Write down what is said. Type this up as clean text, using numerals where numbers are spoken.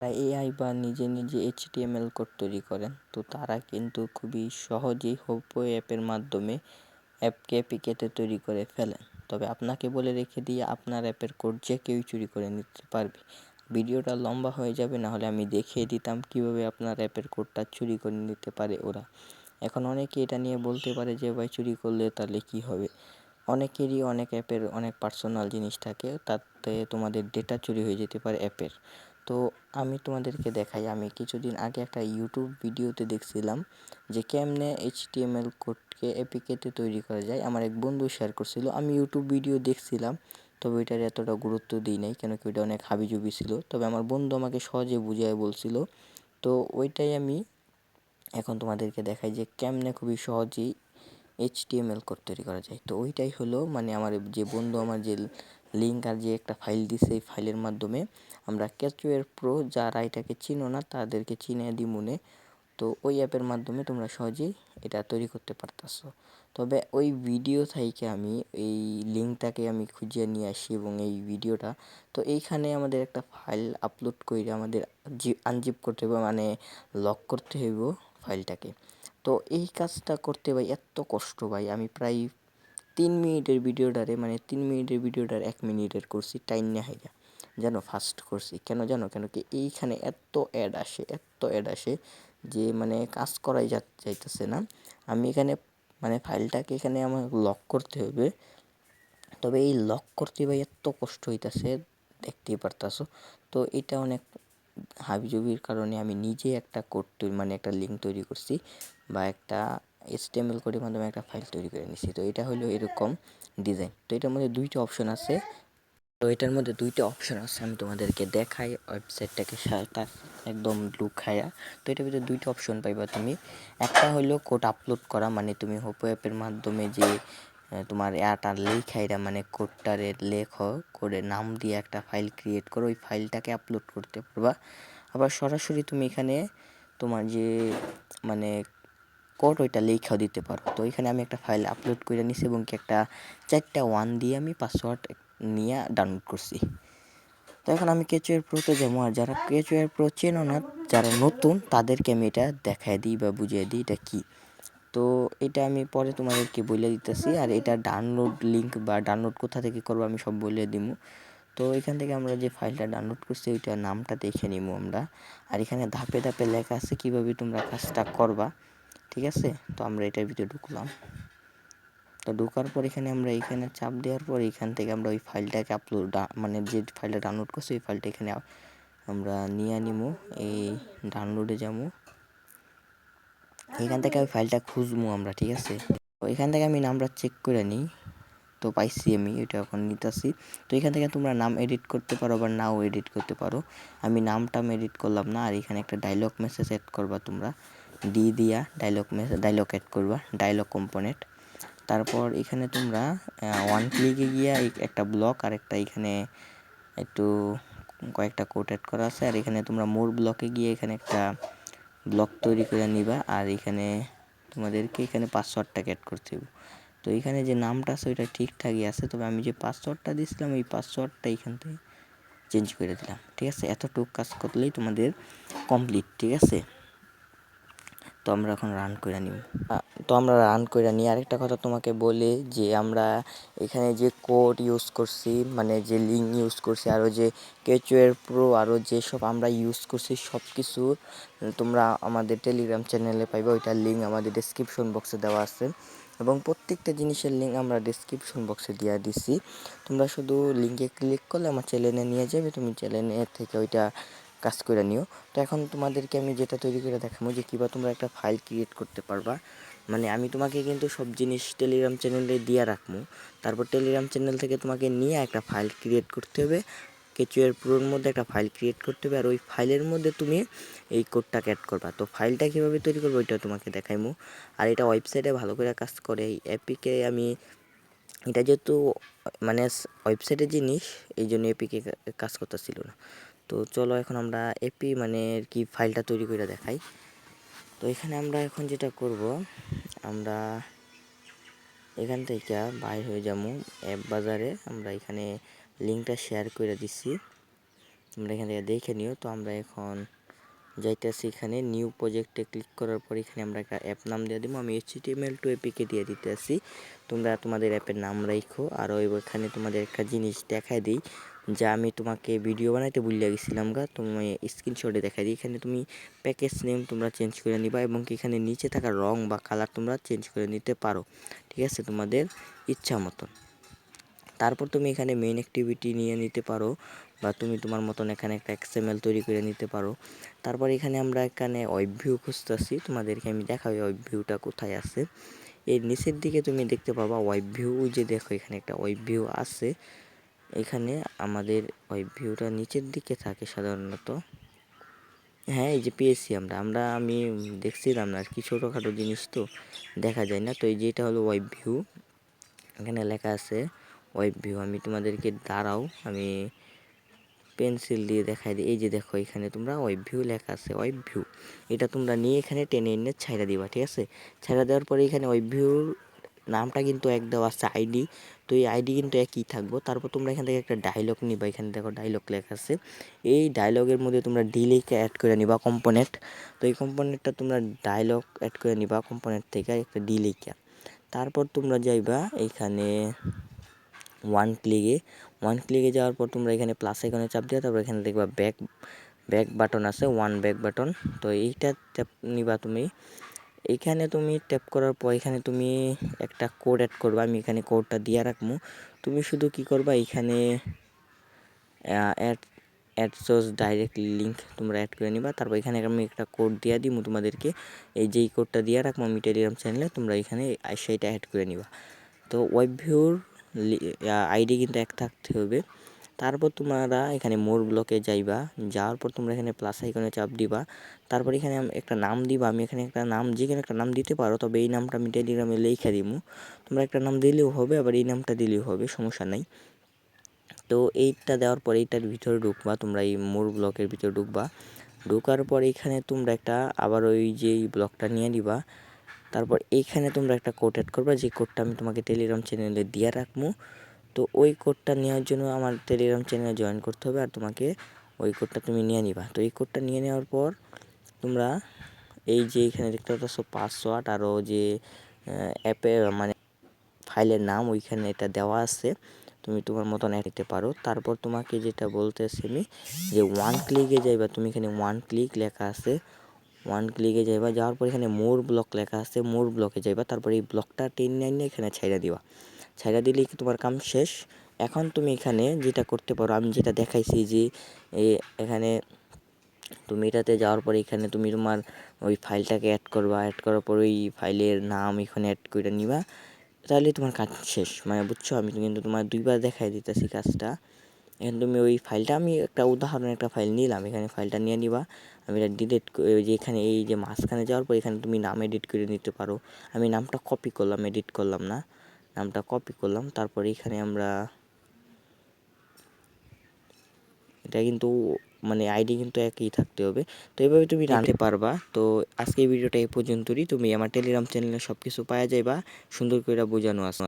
AI বা নিজে নিজে HTML কোড তৈরি করেন, তো তারা কিন্তু খুবই সহজেই হোপো অ্যাপের মাধ্যমে অ্যাপকে এপিকেতে তৈরি করে ফেলেন। তবে আপনাকে বলে রেখে দিয়ে আপনার অ্যাপের কোড যে কেউই চুরি করে নিতে পারবে। ভিডিওটা লম্বা হয়ে যাবে, না হলে আমি দেখিয়ে দিতাম কিভাবে আপনার অ্যাপের কোডটা চুরি করে নিতে পারে ওরা। এখন অনেকে এটা নিয়ে বলতে পারে যে ভাই চুরি করলে তাহলে কি হবে। অনেকেরই অনেক অ্যাপের অনেক পার্সোনাল জিনিস থাকে, তাতে তোমাদের ডেটা চুরি হয়ে যেতে পারে অ্যাপের। তো আমি তোমাদেরকে দেখাই, আমি কিছুদিন আগে একটা ইউটিউব ভিডিওতে দেখছিলাম যে কেমনে HTML কোডকে এপিকেতে তৈরি করা যায়। আমার এক বন্ধু শেয়ার করছিল, আমি ইউটিউব ভিডিও দেখছিলাম, তবে ওইটার এতটা গুরুত্ব দিই নাই, কেন কি ওইটা অনেক হাবিজুবি ছিল। তবে আমার বন্ধু আমাকে সহজে বুঝিয়ে বলছিল, তো ওইটাই আমি এখন তোমাদেরকে দেখাই যে কেমনে খুবই সহজেই HTML কোড তৈরি করা যায়। তো ওইটাই হলো মানে আমার যে বন্ধু আমার যে লিঙ্ক আর যে একটা ফাইল দিছে, এই ফাইলের মাধ্যমে আমরা ক্যাচওয়ার প্রো, যারা এটাকে চিনো না তাদেরকে চিনিয়ে দিই মনে। তো ওই অ্যাপের মাধ্যমে তোমরা সহজেই এটা তৈরি করতে পারতাছো। তবে ওই ভিডিও থেকে আমি এই লিঙ্কটাকে আমি খুঁজে নিয়ে আসি এবং এই ভিডিওটা, তো এইখানে আমাদের একটা ফাইল আপলোড করে আমাদের আনজিপ করতে হবে, মানে লক করতে হইব ফাইলটাকে। তো এই কাজটা করতে ভাই এত কষ্ট ভাই, আমি প্রায় 3 মিনিটের ভিডিওটারে, মানে 3 মিনিটের ভিডিওটার 1 মিনিটের করছি টাইম নিয়ে হাইরা, জানো ফাস্ট করছি কেন জানো, কেন কি এইখানে এত অ্যাড আসে যে মানে কাজ করাই যাইতেছে না। আমি এখানে মানে ফাইলটাকে এখানে আমার লক করতে হবে, তবে এই লক করতে ভাই এত কষ্ট হইতাছে, দেখতেই পারতাছো। তো এটা অনেক হাবিজাবির কারণে আমি নিজে একটা কোড মানে একটা লিঙ্ক তৈরি করছি বা একটা HTML কোডের মাধ্যমে একটা ফাইল তৈরি করে নিছি। তো এটা হলো এরকম ডিজাইন। তো এটার মধ্যে দুইটা অপশন আছে, আমি তোমাদেরকে দেখাই ওয়েবসাইটটাকে তার একদম লুকায়া। তো এটার ভিতরে দুইটা অপশন পাইবা তুমি। একটা হলো কোড আপলোড করা, মানে তুমি হোপো অ্যাপের মাধ্যমে যে তোমার অ্যাটা লেখাইরা, মানে কোডটারে লেখো, কোডের নাম দিয়ে একটা ফাইল ক্রিয়েট করো, ওই ফাইলটাকে আপলোড করতে পারবা। আবার সরাসরি তুমি এখানে তোমার যে মানে কোড ওইটা লেখাও দিতে পারো। তো এখানে আমি একটা ফাইল আপলোড করে নিছি এবং কি একটা 4টা 1 দিয়ে আমি পাসওয়ার্ড নিয়ে ডাউনলোড করছি। তো এখন আমি ক্যাচওয়ার প্রোতে যাবো, আর যারা ক্যাচওয়ার প্রো চেনো না, যারা নতুন তাদেরকে আমি এটা দেখাই দিই বা বুঝিয়ে দিই এটা কী। তো এটা আমি পরে তোমাদেরকে বলে দিতেছি, আর এটা ডাউনলোড লিঙ্ক বা ডাউনলোড কোথা থেকে করবো আমি সব বলে দিবো। তো এখান থেকে আমরা যে ফাইলটা ডাউনলোড করছি ওইটার নামটা দেখে নিব আমরা, আর এখানে ধাপে ধাপে লেখা আছে কীভাবে তোমরা কাজটা করবা, ঠিক আছে। তো আমরা এটার ভিতরে ঢুকলাম। তো ঢোকার পর আমরা এখানে চাপ দেওয়ার পর এখান থেকে আমরা ওই ফাইলটাকে মানে যে ফাইলটা ডাউনলোড করছি ওই ফাইলটা এখানে আমরা নিয়ে নিবো, এই ডাউনলোডে যাবো, এখান থেকে ওই ফাইলটা খুঁজবো আমরা, ঠিক আছে। তো এখান থেকে আমি নামটা চেক করে নিই, তো পাইছি আমি এটা এখন নিতেছি। তো এখান থেকে তোমরা নাম এডিট করতে পারো বা নাও এডিট করতে পারো। আমি নামটা এডিট করলাম না, আর এখানে একটা ডায়লগ মেসেজ অ্যাড করবা তোমরা, দিয়া ডায়লগ অ্যাড করবা, ডায়লগ কম্পোনেন্ট। তারপর এখানে তোমরা 1 ক্লিকে গিয়া একটা ব্লক আর একটা এখানে একটু কয়েকটা কোড অ্যাড করা আছে, আর এখানে তোমরা মোর ব্লকে গিয়ে এখানে একটা ব্লক তৈরি করে নিবা, আর এখানে তোমাদেরকে এখানে পাসওয়ার্ডটাকে অ্যাড করতে হবে। তো এখানে যে নামটা আছে ওইটা ঠিকঠাকই আছে, তবে আমি যে পাসওয়ার্ডটা দিয়েছিলাম এই পাসওয়ার্ডটা এখান থেকে চেঞ্জ করে দিলাম, ঠিক আছে। এতটুকু কাজ করলেই তোমাদের কমপ্লিট, ঠিক আছে। তো আমরা এখন রান করে নিব। আরেকটা কথা তোমাকে বলে যে আমরা এখানে যে কোড ইউজ করছি, মানে যে লিঙ্ক ইউজ করছি, আরও যে ক্যাচওয়ার প্রো আরও যেসব আমরা ইউজ করছি সব কিছু তোমরা আমাদের টেলিগ্রাম চ্যানেলে পাইবে, ওইটার লিঙ্ক আমাদের ডেসক্রিপশন বক্সে দেওয়া আছে, এবং প্রত্যেকটা জিনিসের লিঙ্ক আমরা ডেসক্রিপশন বক্সে দিয়ে দিছি। তোমরা শুধু লিঙ্কে ক্লিক করলে আমার চ্যানেলে নিয়ে যাবে, তুমি চ্যানেলে থেকে ওইটা কাজ করে নিও। তো এখন তোমাদেরকে আমি যেটা তৈরি করে দেখাবো যে কীভাবে তোমরা একটা ফাইল ক্রিয়েট করতে পারবা। মানে আমি তোমাকে কিন্তু সব জিনিস টেলিগ্রাম চ্যানেলে দিয়ে রাখবো, তারপর টেলিগ্রাম চ্যানেল থেকে তোমাকে নিয়ে একটা ফাইল ক্রিয়েট করতে হবে, ক্যাচওয়ার প্রোর মধ্যে একটা ফাইল ক্রিয়েট করতে হবে, আর ওই ফাইলের মধ্যে তুমি এই কোডটাকে অ্যাড করবা। তো ফাইলটা কীভাবে তৈরি করবো ওইটা তোমাকে দেখাইমু। আর এটা ওয়েবসাইটে ভালো করে কাজ করে, এই এপিকে আমি এটা যেহেতু মানে ওয়েবসাইটের জিনিস, এই জন্য এপিকে কাজ করতেছিল না। তো চলো এখন আমরা এপি মানে কি ফাইলটা তৈরি করে দেখাই। তো এখানে আমরা এখন যেটা করব, আমরা এখান থেকে বাইর হয়ে যাবো অ্যাপ বাজারে, আমরা এখানে লিঙ্কটা শেয়ার করে দিছি। তোমরা এখান থেকে দেখে নিও। তো আমরা এখন যাইতেছি এখানে নিউ প্রজেক্টে ক্লিক করার পর এখানে আমরা একটা অ্যাপ নাম দিয়ে দিব। আমি HTML2 এপিকে দিয়ে দিতেছি। তোমরা তোমাদের অ্যাপের নাম রাখো। আর ওইখানে তোমাদের একটা জিনিস দেখায় দিই, যা আমি তোমাকে ভিডিও বানাইতে ভুলে গেছিলাম গা, তুমি স্ক্রিনশটে দেখাই দিই। এখানে তুমি প্যাকেজ নেম তোমরা চেঞ্জ করে নিবা এবং এখানে নিচে থাকা রং বা কালার তোমরা চেঞ্জ করে নিতে পারো, ঠিক আছে, তোমাদের ইচ্ছা মতন। তারপর তুমি এখানে মেইন অ্যাক্টিভিটি নিয়ে নিতে পারো বা তুমি তোমার মতন এখানে একটা XML তৈরি করে নিতে পারো। তারপর এখানে আমরা এখানে ওয়েব ভিউ খুঁজতেছি, তোমাদেরকে আমি দেখাই ওয়েব ভিউটা কোথায় আছে। এর নিচের দিকে তুমি দেখতে পাবা ওয়েব ভিউ, যে দেখো এখানে একটা ওয়েব ভিউ আছে। এখানে আমাদের ওয়েব ভিউটা নিচের দিকে থাকে সাধারণত। হ্যাঁ, এই যে পেয়েছি আমি দেখছিলাম না আর কি, ছোটোখাটো জিনিস তো দেখা যায় না। তো এই যে এটা হলো ওয়েব ভিউ, এখানে লেখা আছে ওয়েব ভিউ। আমি তোমাদেরকে দাঁড়াও, আমি পেন্সিল দিয়ে দেখাই দিই। এই যে দেখো এখানে তোমরা ওয়েব ভিউ লেখা আছে, ওয়েব ভিউ। এটা তোমরা নিয়ে এখানে টেনে এনে ছাইড়া দিবা, ঠিক আছে। ছাইড়া দেওয়ার পরে এখানে ওয়েব ভিউর নামটা কিন্তু এক দেওয়া আছে আইডি, তো এই আইডি কিন্তু একই থাকবো। তারপর তোমরা এখান থেকে একটা ডায়লগ নিবা, এখানে দেখো ডায়লগ লেখা আছে। এই ডায়লগের মধ্যে তোমরা ডিলিক অ্যাড করে নিবা কম্পোনেন্ট। তো এই কম্পোনেন্টটা তোমরা ডায়লগ অ্যাড করে নিবা কম্পোনেন্ট থেকে একটা ডিলিকা। তারপর তোমরা যাইবা এখানে ওয়ান ক্লিকে যাওয়ার পর তোমরা এখানে প্লাস আইকনে চাপ দিয়া তারপর এখানে দেখবা ব্যাক বাটন আছে, ব্যাক বাটন। তো এইটা ট্যাপ নিবা তুমি। এইখানে তুমি ট্যাপ করার পর এখানে তুমি একটা কোড অ্যাড করবা। আমি এখানে কোডটা দিয়া রাখবো। তুমি শুধু কি করবা, এখানে অ্যাড সোর্স ডাইরেক্ট লিঙ্ক তোমরা অ্যাড করে নিবা। তারপর এখানে আমি একটা কোড দিয়া দিব তোমাদেরকে, এই যেই কোডটা দিয়া রাখবো আমি টেলিগ্রাম চ্যানেলে, তোমরা এখানে সেইটা অ্যাড করে নিবা। তো ওয়েব ভিউর আইডি কিন্তু এক থাকতে হবে। তারপর তোমরা এখানে মোর ব্লকে যাইবা, যাওয়ার পর তোমরা এখানে প্লাস আইকনে চাপ দিবা। তারপর এখানে একটা নাম দিবা। আমি এখানে একটা নাম, যেখানে একটা নাম দিতে পারো, তবে এই নামটা আমি টেলিগ্রামে লেখা দিমু। তোমরা একটা নাম দিলেও হবে, আবার এই নামটা দিলেও হবে, সমস্যা নাই। তো এইটা দেওয়ার পর এইটার ভিতরে ঢুকবা, তোমরা এই মোর ব্লকের ভিতরে ঢুকবা। ঢোকার পর এখানে তোমরা একটা আবার ওই যে ব্লকটা নিয়ে নিবা। তারপর এইখানে তোমরা একটা কোড অ্যাড করবা, যে কোডটা আমি তোমাকে টেলিগ্রাম চ্যানেলে দিয়ে রাখবো। তো ওই কোডটা নেওয়ার জন্য আমার টেলিগ্রাম চ্যানেলে জয়েন করতে হবে, আর তোমাকে ওই কোডটা তুমি নিয়ে নিবা। তো এই কোডটা নিয়ে নেওয়ার পর তোমরা এই যে এখানে দেখতে পাচ্ছ পাসওয়ার্ড, আরও যে অ্যাপে মানে ফাইলের নাম ওইখানে এটা দেওয়া আছে, তুমি তোমার মতন অ্যাড দিতে পারো। তারপর তোমাকে যেটা বলতেছি আমি, যে ওয়ান ক্লিকে যাইবা, তুমি এখানে ওয়ান ক্লিক লেখা আছে, ওয়ান ক্লিকে যাইবা। যাওয়ার পর এখানে মোর ব্লক লেখা আছে, মোর ব্লকে যাইবা। তারপর এই ব্লকটা টেনে নিয়ে এখানে ছাইড়া দিবা। ছাইড়া দিলেই তোমার কাম শেষ। এখন তুমি এখানে যেটা করতে পারো, আমি যেটা দেখাইছি, যে এখানে তুমি এটাতে যাওয়ার পরে এখানে তুমি তোমার ওই ফাইলটাকে অ্যাড করবা। অ্যাড করার পর ওই ফাইলের নাম এখানে অ্যাড করে নিবা, তাহলে তোমার কাজ শেষ। মানে বুঝছো, আমি কিন্তু তোমার দুইবার দেখাই দিতেছি কাজটা। এখানে তুমি ওই ফাইলটা, আমি একটা উদাহরণ একটা ফাইল নিলাম, এখানে ফাইলটা নিয়ে নিবা। আমি এটা ডিলিট, যে এখানে এই যে মাঝখানে যাওয়ার পর এখানে তুমি নাম এডিট করে নিতে পারো। আমি নামটা কপি করলাম, এডিট করলাম না, নামটা কপি করলাম। তারপরে এখানে আমরা এটা কিন্তু মানে আইডি কিন্তু একই থাকতে হবে। তো এইভাবে তুমি রাখতে পারবা। তো আজকে এই ভিডিওটা এই পর্যন্তই। তুমি আমার টেলিগ্রাম চ্যানেলে সব কিছু পাওয়া যাইবা, সুন্দর করে বোঝানো আছে।